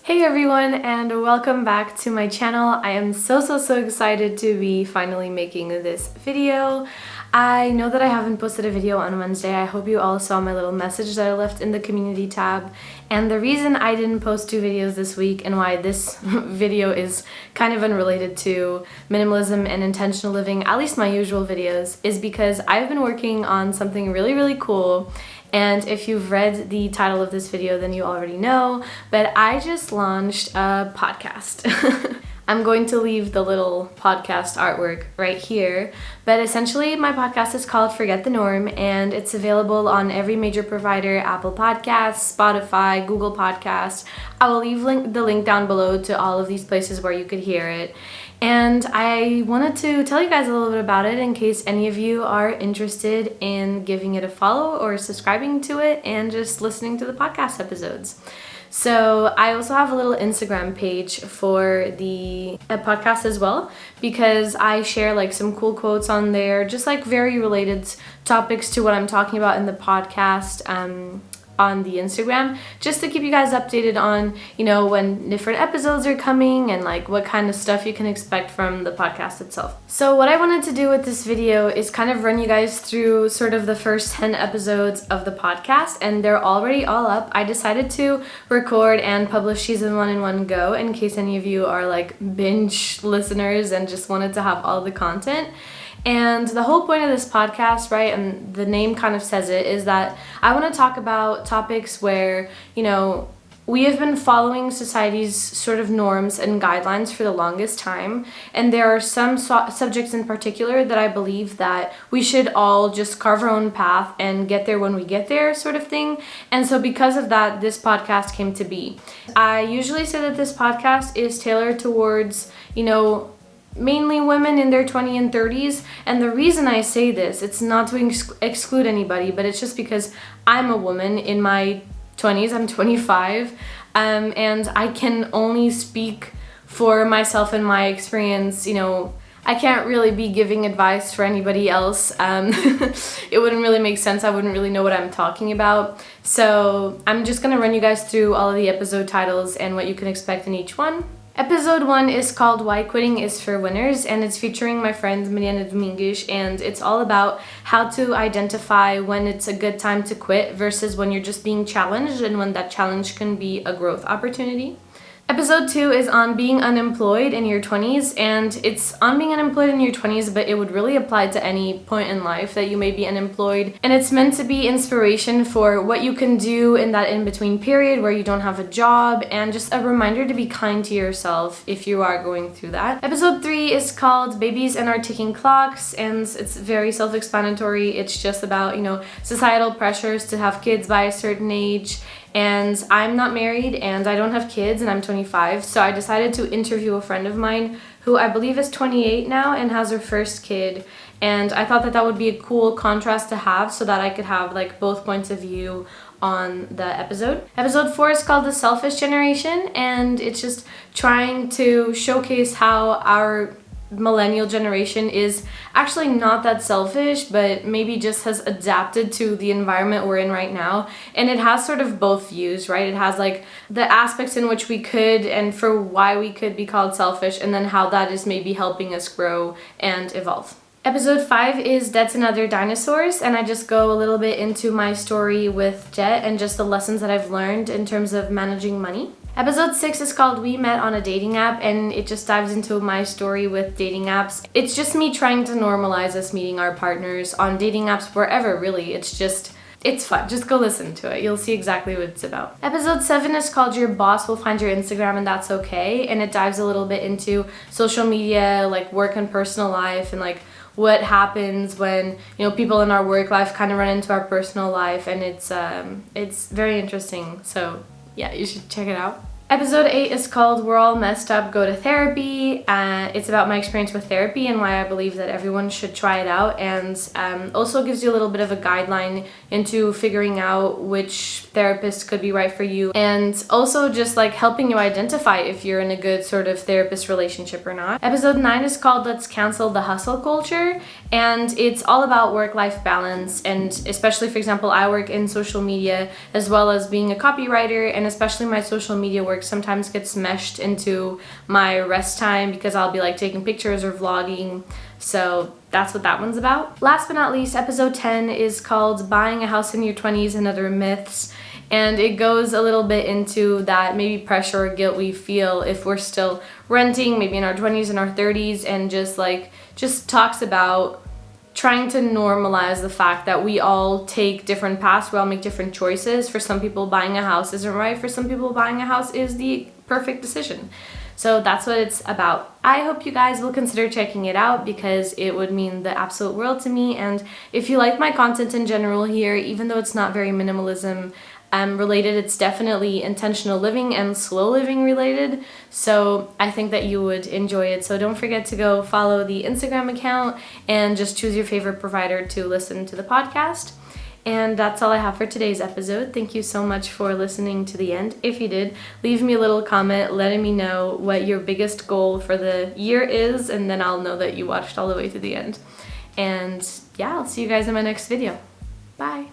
Hey everyone, and welcome back to my channel. I am so excited to be finally making this video. I know that I haven't posted a video on Wednesday. I hope you all saw my little message that I left in the community tab. And the reason I didn't post 2 videos this week and why this video is kind of unrelated to minimalism and intentional living, at least my usual videos, is because I've been working on something really cool. And if you've read the title of this video, then you already know, but I just launched a podcast. I'm going to leave the little podcast artwork right here, but essentially my podcast is called Forget the Norm, and it's available on every major provider: Apple Podcasts, Spotify, Google Podcasts. I will leave the link down below to all of these places where you could hear it. And I wanted to tell you guys a little bit about it in case any of you are interested in giving it a follow or subscribing to it and just listening to the podcast episodes. So I also have a little Instagram page for the podcast as well, because I share like some cool quotes on there, just like very related topics to what I'm talking about in the podcast. On the Instagram, just to keep you guys updated on, you know, when different episodes are coming and like what kind of stuff you can expect from the podcast itself. So what I wanted to do with this video is kind of run you guys through sort of the first 10 episodes of the podcast, and they're already all up. I decided to record and publish season 1 in one go in case any of you are like binge listeners and just wanted to have all the content. And the whole point of this podcast, right, and the name kind of says it, is that I want to talk about topics where, you know, we have been following society's sort of norms and guidelines for the longest time, and there are some subjects in particular that I believe that we should all just carve our own path and get there when we get there, sort of thing. And so because of that, this podcast came to be. I usually say that this podcast is tailored towards, you know, mainly women in their 20s and 30s, and the reason I say this, it's not to exclude anybody, but it's just because I'm a woman in my 20s. I'm 25, and I can only speak for myself and my experience. You know, I can't really be giving advice for anybody else. It wouldn't really make sense. I wouldn't really know what I'm talking about. So I'm just gonna run you guys through all of the episode titles and what you can expect in each one. Episode 1 is called Why Quitting is for Winners, and it's featuring my friend Mariana Domingues, and it's all about how to identify when it's a good time to quit versus when you're just being challenged and when that challenge can be a growth opportunity. Episode 2 is on being unemployed in your 20s, and it's on being unemployed in your 20s, but it would really apply to any point in life that you may be unemployed. And it's meant to be inspiration for what you can do in that in-between period where you don't have a job, and just a reminder to be kind to yourself if you are going through that. Episode 3 is called Babies and Our Ticking Clocks, and it's very self-explanatory. It's just about, you know, societal pressures to have kids by a certain age. And I'm not married and I don't have kids and I'm 25, so I decided to interview a friend of mine who I believe is 28 now and has her first kid, and I thought that that would be a cool contrast to have so that I could have like both points of view on the episode. Episode 4 is called The Selfish Generation, and it's just trying to showcase how our millennial generation is actually not that selfish, but maybe just has adapted to the environment we're in right now. And it has sort of both views, right? It has like the aspects in which we could and for why we could be called selfish, and then how that is maybe helping us grow and evolve. Episode 5 is Debts and Other Dinosaurs, and I just go a little bit into my story with debt and just the lessons that I've learned in terms of managing money. Episode 6 is called We Met on a Dating App, and it just dives into my story with dating apps. It's just me trying to normalize us meeting our partners on dating apps wherever, really. It's fun. Just go listen to it. You'll see exactly what it's about. Episode 7 is called Your Boss Will Find Your Instagram and That's Okay, and it dives a little bit into social media, like work and personal life, and like what happens when, you know, people in our work life kind of run into our personal life, and it's very interesting. So yeah, you should check it out. Episode 8 is called We're All Messed Up, Go to Therapy. It's about my experience with therapy and why I believe that everyone should try it out, and also gives you a little bit of a guideline into figuring out which therapist could be right for you, and also just like helping you identify if you're in a good sort of therapist relationship or not. Episode 9 is called Let's Cancel the Hustle Culture, and it's all about work-life balance, and especially, for example, I work in social media as well as being a copywriter, and especially my social media work work sometimes gets meshed into my rest time because I'll be like taking pictures or vlogging. So that's what that one's about. Last but not least, episode 10 is called Buying a House in Your 20s and Other Myths. And it goes a little bit into that maybe pressure or guilt we feel if we're still renting, maybe in our 20s and our 30s, and just talks about trying to normalize the fact that we all take different paths, we all make different choices. For some people, buying a house isn't right. For some people, buying a house is the perfect decision. So that's what it's about. I hope you guys will consider checking it out because it would mean the absolute world to me. And if you like my content in general here, even though it's not very minimalism related, it's definitely intentional living and slow living related. So I think that you would enjoy it. So don't forget to go follow the Instagram account and just choose your favorite provider to listen to the podcast. And that's all I have for today's episode. Thank you so much for listening to the end. If you did, leave me a little comment letting me know what your biggest goal for the year is, and then I'll know that you watched all the way to the end. And yeah, I'll see you guys in my next video. Bye.